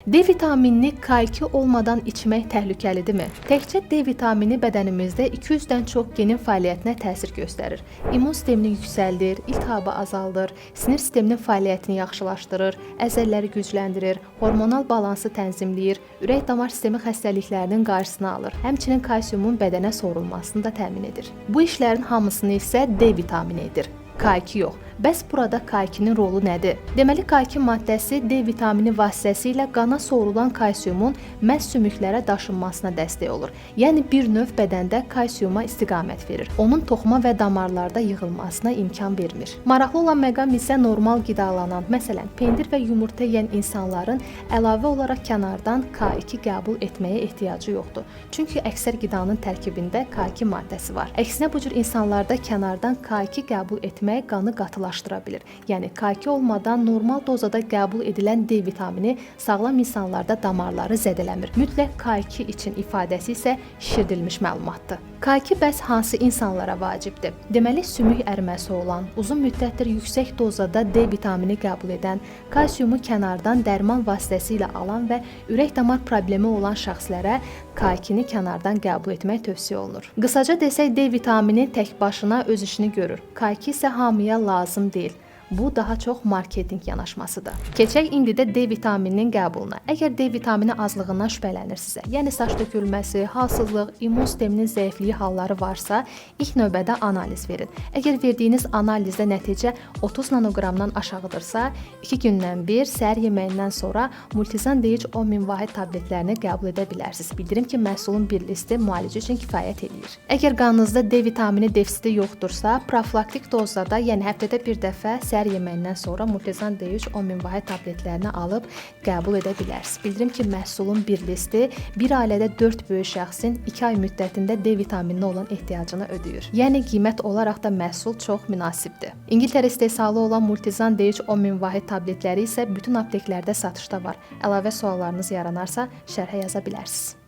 D vitaminini K2 olmadan içmək təhlükəlidirmi? Təkcə D vitamini bədənimizdə 200-dən çox genin fəaliyyətinə təsir göstərir. İmmun sistemini yüksəldir, iltihabı azaldır, sinir sisteminin fəaliyyətini yaxşılaşdırır, əzələləri gücləndirir, hormonal balansı tənzimləyir, ürək-damar sistemi xəstəliklərinin qarşısını alır. Həmçinin kalsiumun bədənə sorulmasını da təmin edir. Bu işlərin hamısını isə D vitamini edir. K2 yox. Bəs burada K2-nin rolu nədir? Deməli, K2 maddəsi D vitamini vasitəsilə qana sorulan kalsiumun məhz sümüklərə daşınmasına dəstək olur. Yəni bir növ bədəndə kalsiuma istiqamət verir. Onun toxuma və damarlarda yığılmasına imkan vermir. Maraqlı olan məqam isə normal qidalanan, məsələn, pendir və yumurta yeyən insanların əlavə olaraq kənardan K2 qəbul etməyə ehtiyacı yoxdur. Çünki əksər qidanın tərkibində K2 maddəsi var. Əksinə bu cür insanlarda kənardan K2 qəbul etmək qanı qatılaşdıra bilir. Yəni K2 olmadan normal dozada qəbul edilən D vitamini sağlam insanlarda damarları zədələmir. Mütləq K2 üçün ifadəsi isə şişirdilmiş məlumatdır. K2 bəs hansı insanlara vacibdir? Deməli, sümük əriməsi olan, uzun müddətdir yüksək dozada D vitamini qəbul edən, kalsiumu kənardan dərman vasitəsilə alan və ürək-damar problemi olan şəxslərə K2-ni kənardan qəbul etmək tövsiyə olunur. Qısaca desək, D vitamini tək başına öz işini görür. K2 isə hamıya lazım deyil. Bu daha çox marketinq yanaşmasıdır. Keçək indi də D vitamininin qəbuluna. Əgər D vitamini azlığından şübhələnirsinizsə, yəni saç tökülməsi, halsızlıq, immun sisteminin zəifliyi halları varsa, ilk növbədə analiz verin. Əgər verdiyiniz analizdə nəticə 30 nanoqramdan aşağıdırsa, 2 gündən bir səhər yeməyindən sonra Multizan D3 10.000 vahid tabletlərini qəbul edə bilərsiniz. Bildirim ki, məhsulun bir listi müalicə üçün kifayət edir. Əgər qanınızda D vitamini defisiti yoxdursa, profilaktik dozada, yəni həftədə bir dəfə səhər yeməyindən sonra Multizan D3 10.000 vahid tabletlərini alıb qəbul edə bilərsiniz. Bildirim ki, məhsulun bir listi bir ailədə 4 böyük şəxsin 2 ay müddətində D vitamininə olan ehtiyacını ödəyir. Yəni qiymət olaraq da məhsul çox münasibdir. İngiltərə istehsalı olan Multizan D3 10.000 vahid tabletləri isə bütün apteklərdə satışda var. Əlavə suallarınız yaranarsa şərhə yaza bilərsiniz.